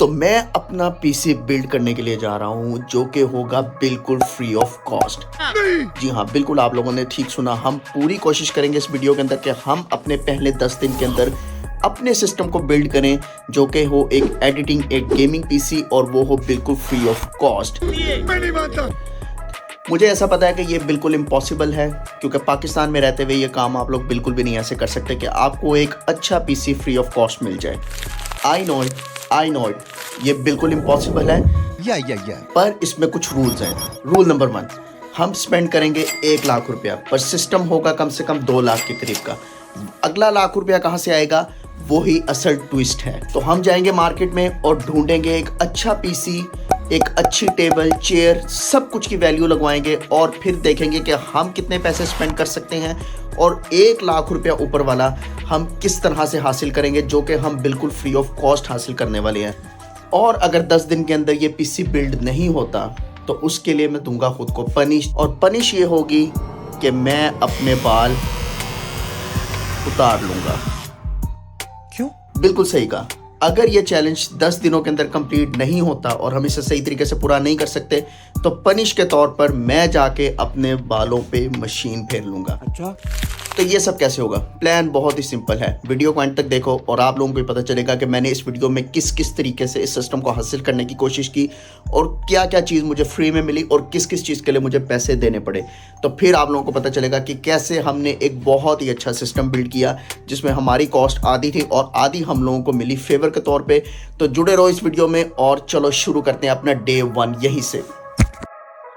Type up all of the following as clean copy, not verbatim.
तो मैं अपना पीसी बिल्ड करने के लिए जा रहा हूं जो कि होगा बिल्कुल फ्री ऑफ कॉस्ट। जी हाँ, बिल्कुल आप लोगों ने ठीक सुना। हम पूरी कोशिश करेंगे इस वीडियो के अंदर कि हम अपने पहले 10 दिन के अंदर अपने सिस्टम को बिल्ड करें जो कि हो एक एडिटिंग एक गेमिंग पीसी और वो हो बिल्कुल फ्री ऑफ कॉस्ट। मैं नहीं मानता। मुझे ऐसा पता है कि ये बिल्कुल इम्पॉसिबल है क्योंकि पाकिस्तान में रहते हुए ये काम आप लोग बिल्कुल भी नहीं ऐसे कर सकते कि आपको एक अच्छा पीसी फ्री ऑफ कॉस्ट मिल जाए। आई नो इट, ये बिल्कुल इम्पॉसिबल है पर इसमें कुछ रूल्स हैं। रूल नंबर 1, हम स्पेंड करेंगे 1 लाख रुपया पर सिस्टम होगा कम से कम 2 लाख के करीब का। अगला लाख रुपया कहाँ से आएगा, वो ही असल ट्विस्ट है। तो हम जाएंगे मार्केट में और ढूंढेंगे एक अच्छा पीसी, एक अच्छी टेबल, चेयर, सब कुछ की वैल्यू लगवाएंगे और फिर देखेंगे कि हम कितने पैसे स्पेंड कर सकते हैं और 1 लाख रुपया ऊपर वाला हम किस तरह से हासिल करेंगे जो कि हम बिल्कुल फ्री ऑफ कॉस्ट हासिल करने वाले हैं। और अगर 10 दिन के अंदर ये पीसी बिल्ड नहीं होता तो उसके लिए मैं दूंगा खुद को पनिश, और पनिश ये होगी कि मैं अपने बाल उतार लूंगा। क्यों? बिल्कुल सही कहा। अगर ये चैलेंज 10 दिनों के अंदर कंप्लीट नहीं होता और हम इसे सही तरीके से पूरा नहीं कर सकते तो पनिश के तौर पर मैं जाके अपने बालों पे मशीन फेर लूंगा। अच्छा, तो ये सब कैसे होगा? प्लान बहुत ही सिंपल है। वीडियो को एंड तक देखो और आप लोगों को भी पता चलेगा कि मैंने इस वीडियो में किस किस तरीके से इस सिस्टम को हासिल करने की कोशिश की और क्या क्या चीज़ मुझे फ्री में मिली और किस किस चीज़ के लिए मुझे पैसे देने पड़े। तो फिर आप लोगों को पता चलेगा कि कैसे हमने एक बहुत ही अच्छा सिस्टम बिल्ड किया जिसमें हमारी कॉस्ट आधी थी और आधी हम लोगों को मिली फेवर के तौर पर। तो जुड़े रहो इस वीडियो में और चलो शुरू करते हैं अपना डे 1 यहीं से।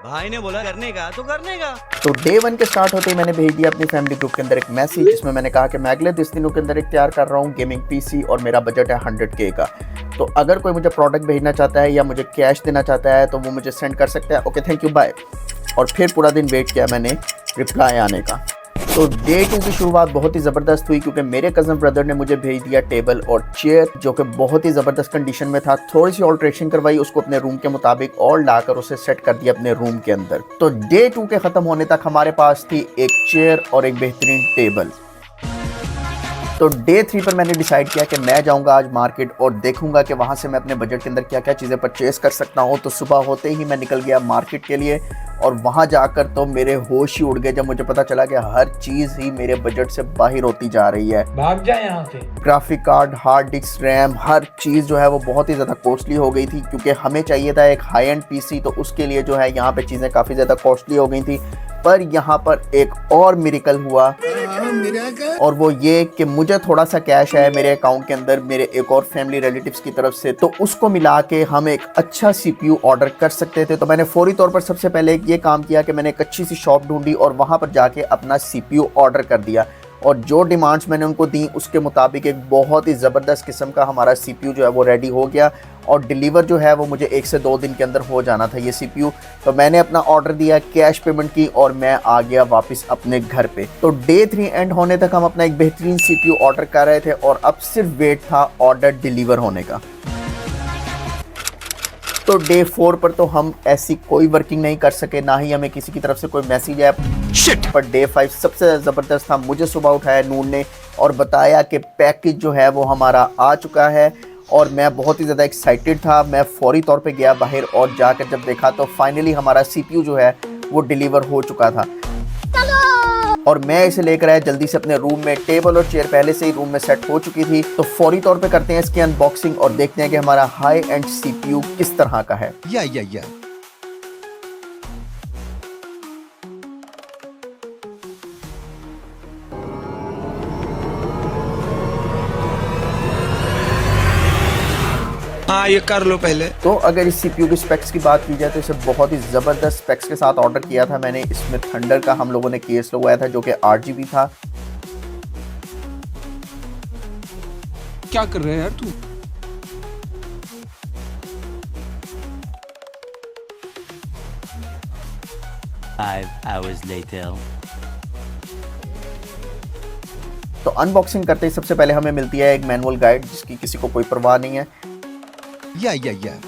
भाई ने बोला करने का तो करने का। तो डे 1 के स्टार्ट होते ही मैंने भेज दिया अपनी फैमिली ग्रुप के अंदर एक मैसेज जिसमें मैंने कहा कि मैं अगले 10 दिनों के अंदर एक तैयार कर रहा हूँ गेमिंग पीसी और मेरा बजट है 100K का। तो अगर कोई मुझे प्रोडक्ट भेजना चाहता है या मुझे कैश देना चाहता है तो वो मुझे सेंड कर सकता है। Okay, thank you, bye. और फिर पूरा दिन वेट किया मैंने रिप्लाई आने का। तो डे 2 की शुरुआत बहुत ही ज़बरदस्त हुई क्योंकि मेरे कज़न ब्रदर ने मुझे भेज दिया टेबल और चेयर जो कि बहुत ही ज़बरदस्त कंडीशन में था। थोड़ी सी ऑल्ट्रेशन करवाई उसको अपने रूम के मुताबिक और लाकर उसे सेट कर दिया अपने रूम के अंदर। तो डे 2 के ख़त्म होने तक हमारे पास थी एक चेयर और एक बेहतरीन टेबल। तो डे 3 पर मैंने डिसाइड किया कि मैं जाऊंगा आज मार्केट और देखूंगा कि वहां से मैं अपने बजट के अंदर क्या क्या चीज़ें परचेज़ कर सकता हूं। तो सुबह होते ही मैं निकल गया मार्केट के लिए और वहां जाकर तो मेरे होश ही उड़ गए जब मुझे पता चला कि हर चीज़ ही मेरे बजट से बाहर होती जा रही है। भाग जाए यहाँ से। Graphic card, hard disk, RAM, हर चीज़ जो है वो बहुत ही ज़्यादा कॉस्टली हो गई थी क्योंकि हमें चाहिए था एक हाई एंड पीसी। तो उसके लिए जो है यहाँ पे चीज़ें काफ़ी ज़्यादा कॉस्टली हो गई थी। पर यहाँ पर एक और मिरेकल हुआ और वो ये कि मुझे थोड़ा सा कैश है मेरे अकाउंट के अंदर मेरे एक और फैमिली रिलेटिव्स की तरफ से, तो उसको मिला के हम एक अच्छा CPU ऑर्डर कर सकते थे। तो मैंने फौरी तौर पर सबसे पहले ये काम किया कि मैंने एक अच्छी सी शॉप ढूंढी और वहाँ पर जाके अपना CPU ऑर्डर कर दिया और जो डिमांड्स मैंने उनको दी उसके मुताबिक एक बहुत ही ज़बरदस्त किस्म का हमारा CPU जो है वो रेडी हो गया और डिलीवर जो है वो मुझे 1 से 2 दिन के अंदर हो जाना था ये CPU। तो मैंने अपना ऑर्डर दिया, कैश पेमेंट की और मैं आ गया वापस अपने घर पे। तो डे 3 एंड होने तक हम अपना एक बेहतरीन CPU ऑर्डर कर रहे थे और अब सिर्फ वेट था ऑर्डर डिलीवर होने का। तो डे 4 पर तो हम ऐसी कोई वर्किंग नहीं कर सके, ना ही हमें किसी की तरफ से कोई मैसेज आया। पर डे 5 सबसे ज़बरदस्त था। मुझे सुबह उठाया नून ने और बताया कि पैकेज जो है वो हमारा आ चुका है और मैं बहुत ही ज़्यादा एक्साइटेड था। मैं फौरी तौर पे गया बाहर और जाकर जब देखा तो फाइनली हमारा CPU जो है वो डिलीवर हो चुका था और मैं इसे लेकर आया जल्दी से अपने रूम में। टेबल और चेयर पहले से ही रूम में सेट हो चुकी थी। तो फौरी तौर पे करते हैं इसकी अनबॉक्सिंग और देखते हैं कि हमारा हाई एंड CPU किस तरह का है। हाँ, ये कर लो पहले। तो अगर इस CPU की स्पेक्स की बात की जाए तो इसे बहुत ही ज़बरदस्त स्पेक्स के साथ ऑर्डर किया था मैंने। इसमें थंडर का हम लोगों ने केस लगवाया था जो कि 8GB था। क्या कर रहे हैं यार तू? तो अनबॉक्सिंग करते ही सबसे पहले हमें मिलती है एक मैनुअल गाइड जिसकी किसी को कोई परवाह नहीं है।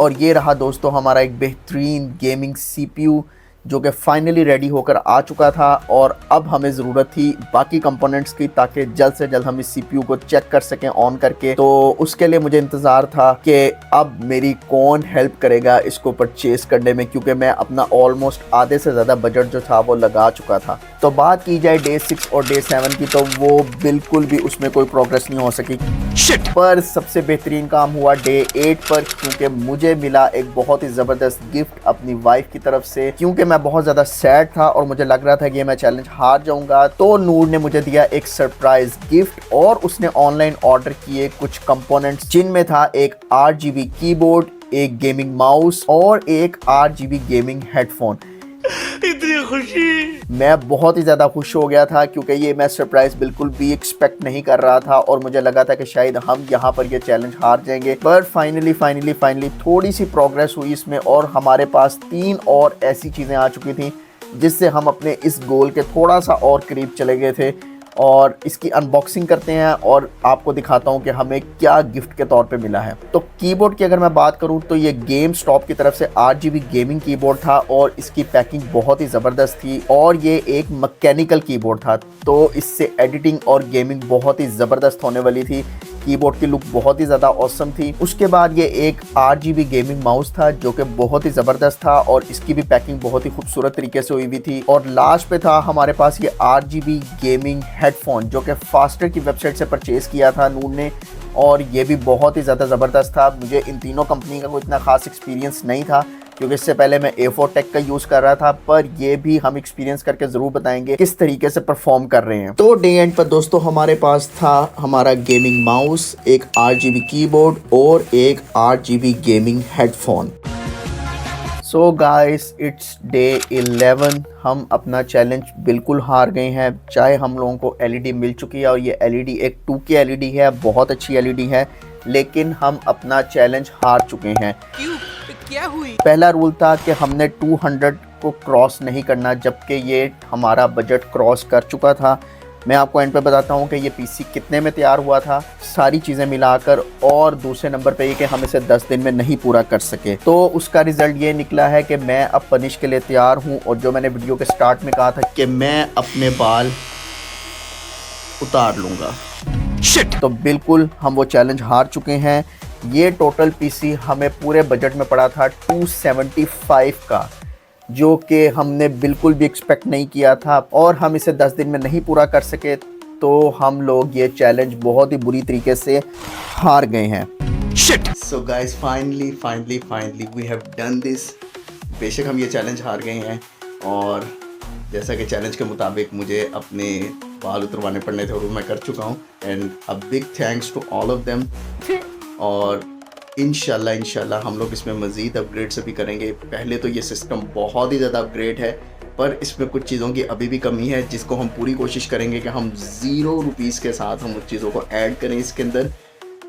और ये रहा दोस्तों हमारा एक बेहतरीन गेमिंग CPU जो कि फाइनली रेडी होकर आ चुका था और अब हमें ज़रूरत थी बाकी कंपोनेंट्स की ताकि जल्द से जल्द हम इस CPU को चेक कर सकें ऑन करके। तो उसके लिए मुझे इंतज़ार था कि अब मेरी कौन हेल्प करेगा इसको परचेज करने में, क्योंकि मैं अपना ऑलमोस्ट आधे से ज़्यादा बजट जो था वो लगा चुका था। तो बात की जाए डे 6 और डे 7 की, तो वो बिल्कुल भी उसमें कोई प्रोग्रेस नहीं हो सकी। पर सबसे बेहतरीन काम हुआ डे 8 पर, क्योंकि मुझे मिला एक बहुत ही ज़बरदस्त गिफ्ट अपनी वाइफ की तरफ से। क्योंकि मैं बहुत ज़्यादा सैड था और मुझे लग रहा था कि मैं चैलेंज हार जाऊंगा, तो नूर ने मुझे दिया एक सरप्राइज गिफ्ट और उसने ऑनलाइन ऑर्डर किए कुछ कंपोनेंट्स, जिनमें था एक RGB कीबोर्ड, एक गेमिंग माउस और एक RGB गेमिंग हेडफोन। इतनी खुशी, मैं बहुत ही ज़्यादा खुश हो गया था क्योंकि ये मैं सरप्राइज़ बिल्कुल भी एक्सपेक्ट नहीं कर रहा था और मुझे लगा था कि शायद हम यहाँ पर ये चैलेंज हार जाएंगे। पर फाइनली थोड़ी सी प्रोग्रेस हुई इसमें और हमारे पास 3 और ऐसी चीज़ें आ चुकी थी जिससे हम अपने इस गोल के थोड़ा सा और करीब चले गए थे। और इसकी अनबॉक्सिंग करते हैं और आपको दिखाता हूं कि हमें क्या गिफ्ट के तौर पे मिला है। तो कीबोर्ड की अगर मैं बात करूं तो ये गेम स्टॉप की तरफ से RGB गेमिंग कीबोर्ड था और इसकी पैकिंग बहुत ही ज़बरदस्त थी और ये एक मैकेनिकल कीबोर्ड था, तो इससे एडिटिंग और गेमिंग बहुत ही ज़बरदस्त होने वाली थी। कीबोर्ड की लुक बहुत ही ज़्यादा ऑसम थी। उसके बाद ये एक RGB गेमिंग माउस था जो कि बहुत ही ज़बरदस्त था और इसकी भी पैकिंग बहुत ही खूबसूरत तरीके से हुई हुई थी। और लास्ट पे था हमारे पास ये RGB गेमिंग हेडफोन जो कि फास्टर की वेबसाइट से परचेज़ किया था नूर ने, और ये भी बहुत ही ज़्यादा ज़बरदस्त था। मुझे इन तीनों कंपनी का कोई इतना ख़ास एक्सपीरियंस नहीं था क्योंकि इससे पहले मैं A4 टेक का यूज़ कर रहा था, पर ये भी हम एक्सपीरियंस करके ज़रूर बताएंगे किस तरीके से परफॉर्म कर रहे हैं। तो डे एंड पर दोस्तों हमारे पास था हमारा गेमिंग माउस, एक RGB कीबोर्ड और एक RGB gaming headphone. So guys, it's day 11। हम अपना चैलेंज बिल्कुल हार गए हैं। चाहे हम लोगों को LED मिल चुकी है और ये LED एक 2K LED है, बहुत अच्छी LED है, लेकिन हम अपना चैलेंज हार चुके हैं। क्यों, क्या हुई? पहला रूल था कि हमने 200 को क्रॉस नहीं करना, जबकि ये हमारा बजट क्रॉस कर चुका था। मैं आपको एंड पे बताता हूँ कि ये PC कितने में तैयार हुआ था, सारी चीज़ें मिलाकर। और दूसरे नंबर पे ये कि हम इसे 10 दिन में नहीं पूरा कर सके। तो उसका रिज़ल्ट ये निकला है कि मैं अब पनिश के लिए तैयार हूँ। और जो मैंने वीडियो के स्टार्ट में कहा था कि मैं अपने बाल उतार लूँगा, तो बिल्कुल हम वो चैलेंज हार चुके हैं। ये टोटल PC हमें पूरे बजट में पड़ा था 275 का, जो कि हमने बिल्कुल भी एक्सपेक्ट नहीं किया था और हम इसे 10 दिन में नहीं पूरा कर सके, तो हम लोग ये चैलेंज बहुत ही बुरी तरीके से हार गए हैं। So guys, finally we have done this. बेशक हम ये चैलेंज हार गए हैं और जैसा कि चैलेंज के मुताबिक मुझे अपने बाल उतरवाने पड़ने थे और वो मैं कर चुका हूँ। And a big thanks to all of them. और इंशाल्लाह हम लोग इसमें मज़ीद अपग्रेड्स भी करेंगे। पहले तो ये सिस्टम बहुत ही ज़्यादा अपग्रेड है, पर इसमें कुछ चीज़ों की अभी भी कमी है जिसको हम पूरी कोशिश करेंगे कि हम 0 रुपीज़ के साथ हम उस चीज़ों को ऐड करें इसके अंदर।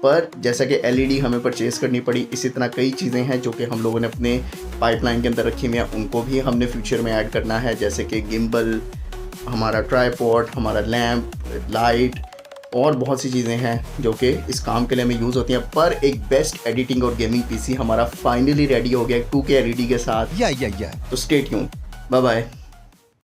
पर जैसा कि LED हमें परचेज़ करनी पड़ी, इसी तरह कई चीज़ें हैं जो कि हम लोगों ने अपने पाइपलाइन के अंदर रखी हुई हैं, उनको भी हमने फ्यूचर में ऐड करना है, जैसे कि गिम्बल, हमारा ट्राईपॉड, हमारा लैम्प, लाइट और बहुत सी चीज़ें हैं जो कि इस काम के लिए हमें यूज़ होती हैं। पर एक बेस्ट एडिटिंग और गेमिंग PC हमारा फाइनली रेडी हो गया 2K LED के साथ। तो स्टे ट्यून्ड, बाय बाय।